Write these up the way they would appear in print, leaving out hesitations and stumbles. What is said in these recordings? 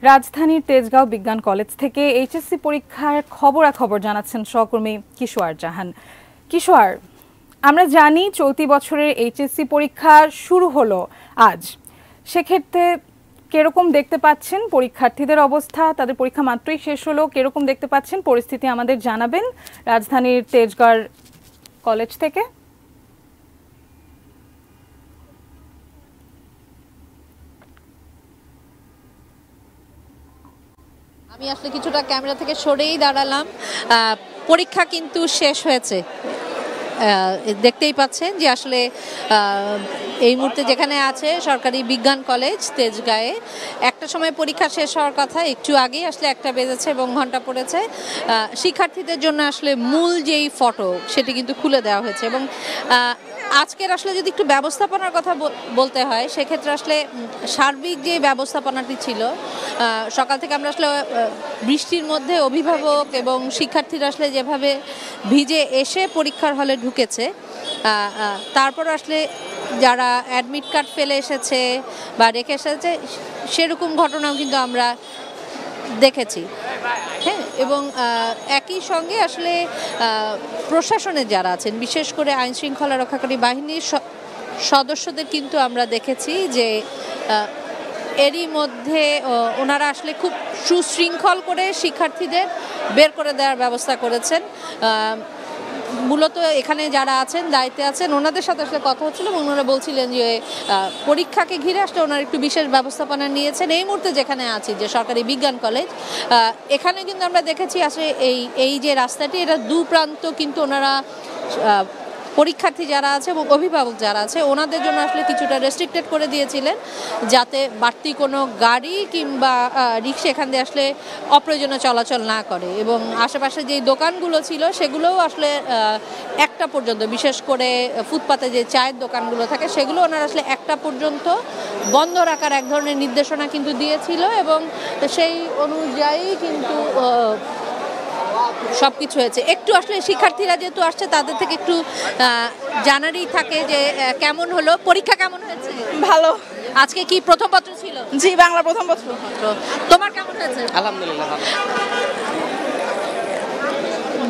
রাজধানীর তেজগাঁও বিজ্ঞান কলেজ থেকে এইচএসসি পরীক্ষার খবরাখবর জানাচ্ছেন সহকর্মী কিশোর জাহান। কিশোর, আমরা জানি চলতি বছরের এইচএসসি পরীক্ষা শুরু হলো আজ, সেক্ষেত্রে কিরকম দেখতে পাচ্ছেন পরীক্ষার্থীদের অবস্থা? তাদের পরীক্ষা মাত্রই শেষ হলো, কিরকম দেখতে পাচ্ছেন পরিস্থিতি আমাদের জানাবেন রাজধানীর তেজগাঁও কলেজ থেকে। আমি আসলে কিছুটা ক্যামেরা থেকে সরেই দাঁড়ালাম। পরীক্ষা কিন্তু শেষ হয়েছে, দেখতেই পাচ্ছেন যে আসলে এই মুহূর্তে যেখানে আছে সরকারি বিজ্ঞান কলেজ তেজগাঁয়ে, একটা সময় পরীক্ষা শেষ হওয়ার কথা, একটু আগেই আসলে 1টা বেজেছে এবং ঘন্টা পড়েছে। শিক্ষার্থীদের জন্য আসলে মূল যেই ফটো সেটি কিন্তু খুলে দেওয়া হয়েছে এবং আজকের আসলে যদি একটু ব্যবস্থাপনার কথা বলতে হয় সেক্ষেত্রে আসলে সার্বিক যে ব্যবস্থাপনাটি ছিল, সকাল থেকে আমরা আসলে বৃষ্টির মধ্যে অভিভাবক এবং শিক্ষার্থীরা আসলে যেভাবে ভিজে এসে পরীক্ষার হলে ঢুকেছে, তারপর আসলে যারা অ্যাডমিট কার্ড ফেলে এসেছে বা রেখে এসেছে সেরকম ঘটনাও কিন্তু আমরা দেখেছি। হ্যাঁ, এবং একই সঙ্গে আসলে প্রশাসনের যারা আছেন, বিশেষ করে আইন শৃঙ্খলা রক্ষাকারী বাহিনীর সদস্যদের কিন্তু আমরা দেখেছি যে এরই মধ্যে ওনারা আসলে খুব সুশৃঙ্খল করে শিক্ষার্থীদের বের করে দেওয়ার ব্যবস্থা করেছেন। মূলত এখানে যারা আছেন দায়িত্বে আছেন ওনাদের সাথে আসলে কথা হচ্ছিল এবং ওনারা বলছিলেন যে পরীক্ষাকে ঘিরে আসলে ওনারা একটু বিশেষ ব্যবস্থাপনা নিয়েছেন। এই মুহূর্তে যেখানে আছি যে সরকারি বিজ্ঞান কলেজ, এখানে কিন্তু আমরা দেখেছি আসলে এই যে রাস্তাটি, এটা দুপ্রান্ত কিন্তু ওনারা পরীক্ষার্থী যারা আছে এবং অভিভাবক যারা আছে ওনাদের জন্য আসলে কিছুটা রেস্ট্রিক্টেড করে দিয়েছিলেন, যাতে বাড়তি কোনো গাড়ি কিংবা রিক্সা এখান দিয়ে আসলে অপ্রয়োজনীয় চলাচল না করে। এবং আশেপাশে যেই দোকানগুলো ছিল সেগুলোও আসলে 1টা পর্যন্ত, বিশেষ করে ফুটপাতে যে চায়ের দোকানগুলো থাকে সেগুলো ওনারা আসলে 1টা পর্যন্ত বন্ধ রাখার এক ধরনের নির্দেশনা কিন্তু দিয়েছিল এবং সেই অনুযায়ী কিন্তু সবকিছু হয়েছে। একটু আসলে শিক্ষার্থীরা যেহেতু আসছে তাদের থেকে একটু জানারই থাকে যে কেমন হলো পরীক্ষা, কেমন হয়েছে? ভালো। আজকে কি প্রথম পত্র ছিল? জি, বাংলা প্রথম পত্র। তোমার কেমন হয়েছে? আলহামদুলিল্লাহ ভালো।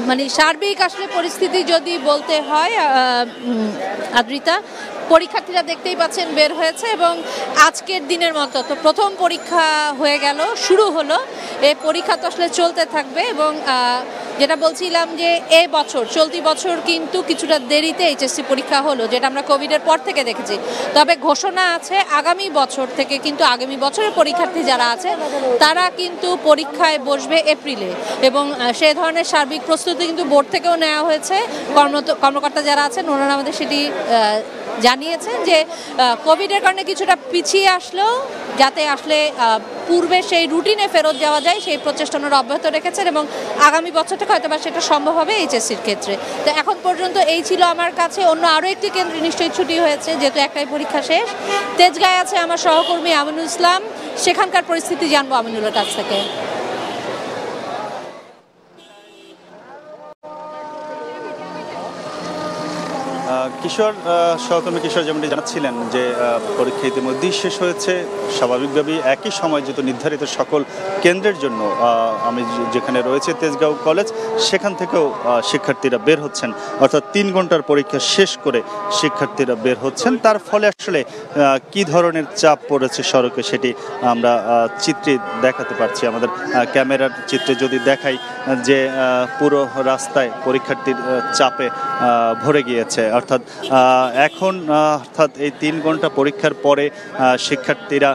মানে সার্বিক আসলে পরিস্থিতি যদি বলতে হয় আদ্রিতা, পরীক্ষার্থীরা দেখতেই পাচ্ছেন বের হয়েছে এবং আজকের দিনের মতো তো প্রথম পরীক্ষা হয়ে গেল, শুরু হলো। এই পরীক্ষা তো আসলে চলতে থাকবে এবং যেটা বলছিলাম যে চলতি বছর কিন্তু কিছুটা দেরিতে এইচএসসি পরীক্ষা হলো, যেটা আমরা কোভিডের পর থেকে দেখেছি। তবে ঘোষণা আছে আগামী বছর থেকে কিন্তু আগামী বছরের পরীক্ষার্থী যারা আছে তারা কিন্তু পরীক্ষায় বসবে এপ্রিলে এবং সে ধরনের সার্বিক প্রস্তুতি কিন্তু বোর্ড থেকেও নেওয়া হয়েছে। কর্মকর্তা যারা আছেন ওনারা আমাদের সেটি জানিয়েছেন যে কোভিডের কারণে কিছুটা পিছিয়ে আসলেও যাতে আসলে পূর্বে সেই রুটিনে ফেরত যাওয়া যায় সেই প্রচেষ্টা ওনারা অব্যাহত রেখেছেন এবং আগামী বছর থেকে হয়তো বা সেটা সম্ভব হবে এইচএসসির ক্ষেত্রে। তো এখন পর্যন্ত এই ছিল আমার কাছে। অন্য আরও একটি কেন্দ্রে নিশ্চয়ই ছুটি হয়েছে, যেহেতু একটাই পরীক্ষা শেষ। তেজগাঁয়ে আছে আমার সহকর্মী আমিনুল ইসলাম, সেখানকার পরিস্থিতি জানবো আমিনুলের কাছ থেকে। সহকর্মী কিশোর যেমনটি জানাচ্ছিলেন যে পরীক্ষা ইতিমধ্যেই শেষ হয়েছে। স্বাভাবিকভাবেই একই সময় যেহেতু নির্ধারিত সকল কেন্দ্রের জন্য আমি যেখানে রয়েছে তেজগাঁও কলেজ, সেখান থেকেও শিক্ষার্থীরা বের হচ্ছেন, অর্থাৎ 3 ঘন্টার পরীক্ষা শেষ করে শিক্ষার্থীরা বের হচ্ছেন। তার ফলে আসলে কি ধরনের চাপ পড়েছে সড়কে সেটি আমরা চিত্রে দেখাতে পারছি। আমাদের ক্যামেরার চিত্রে যদি দেখাই যে পুরো রাস্তায় পরীক্ষার্থীর চাপে ভরে গিয়েছে। অর্থাৎ এই 3 ঘন্টা পরীক্ষার পরে শিক্ষার্থীরা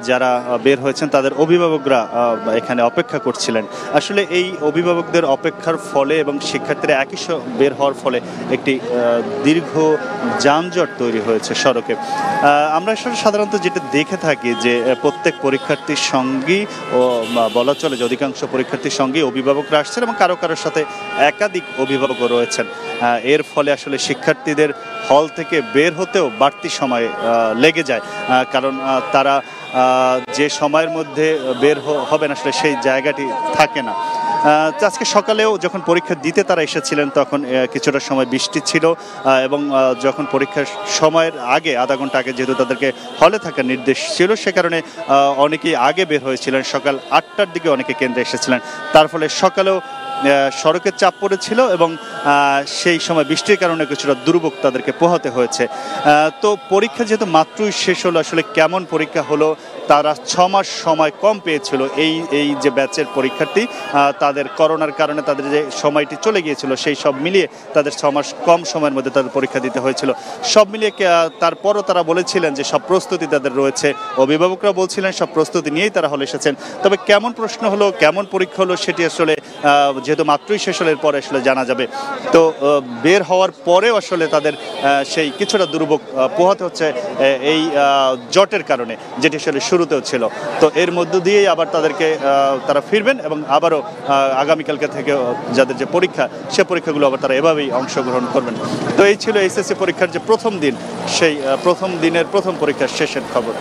যারা বের হয়েছেন তাদের অভিভাবকরা এখানে অপেক্ষা করছিলেন। আসলে এই অভিভাবকদের অপেক্ষার ফলে এবং শিক্ষার্থীরা একই বের হওয়ার ফলে একটি দীর্ঘ যানজট তৈরি হয়েছে সড়কে। আমরা সাধারণত যেটা দেখে থাকি যে প্রত্যেক পরীক্ষার্থীর সঙ্গেই বলা চলে যে অধিকাংশ পরীক্ষার্থীর সঙ্গেই অভিভাবকরা আসছেন এবং কারো সাথে একাধিক অভিভাবকও রয়েছেন। এর ফলে আসলে শিক্ষার্থীদের হল থেকে বের হতেও বাড়তি সময় লেগে যায়, কারণ তারা যে সময়ের মধ্যে বের হবেন আসলে সেই জায়গাটি থাকে না। আজকে সকালেও যখন পরীক্ষা দিতে তারা এসেছিলেন তখন কিছুটা সময় বৃষ্টি ছিল এবং যখন পরীক্ষার সময়ের আগে আধা ঘন্টা আগে যেহেতু তাদেরকে হলে থাকার নির্দেশ ছিল সে কারণে অনেকেই আগে বের হয়েছিলেন, সকাল 8টার দিকে অনেকে কেন্দ্রে এসেছিলেন। তার ফলে সকালেও সড়কের চাপ পড়েছিল এবং সেই সময় বৃষ্টির কারণে কিছুটা দুর্ভোগ তাদেরকে পোহাতে হয়েছে। তো পরীক্ষা যেহেতু মাত্রই শেষ হলো, আসলে কেমন পরীক্ষা হলো, তারা 6 মাস সময় কম পেয়েছিল এই যে ব্যাচের পরীক্ষার্থী, তাদের করোনার কারণে তাদের যে সময়টি চলে গিয়েছিল সেই সব মিলিয়ে তাদের 6 মাস কম সময়ের মধ্যে তাদের পরীক্ষা দিতে হয়েছিল। সব মিলিয়ে তারপরও তারা বলেছিলেন যে সব প্রস্তুতি তাদের রয়েছে, অভিভাবকরা বলছিলেন সব প্রস্তুতি নিয়েই তারা হলে এসেছেন। তবে কেমন প্রশ্ন হলো, কেমন পরীক্ষা হলো সেটি আসলে যেহেতু মাত্রই শেষ হলে পরে আসলে জানা যাবে। তো বের হওয়ার পরেও আসলে তাদের সেই কিছুটা দুর্ভোগ পোহাতে হচ্ছে এই জটের কারণে, যেটি আসলে শুরুতেও ছিল। তো এর মধ্য দিয়েই আবার তারা ফিরবেন এবং আবারও আগামীকালকে থেকে যাদের যে পরীক্ষা সে পরীক্ষাগুলো আবার তারা এভাবেই অংশগ্রহণ করবেন। তো এই ছিল এইচএসসি পরীক্ষার যে প্রথম দিন, সেই প্রথম দিনের প্রথম পরীক্ষার শেষের খবর।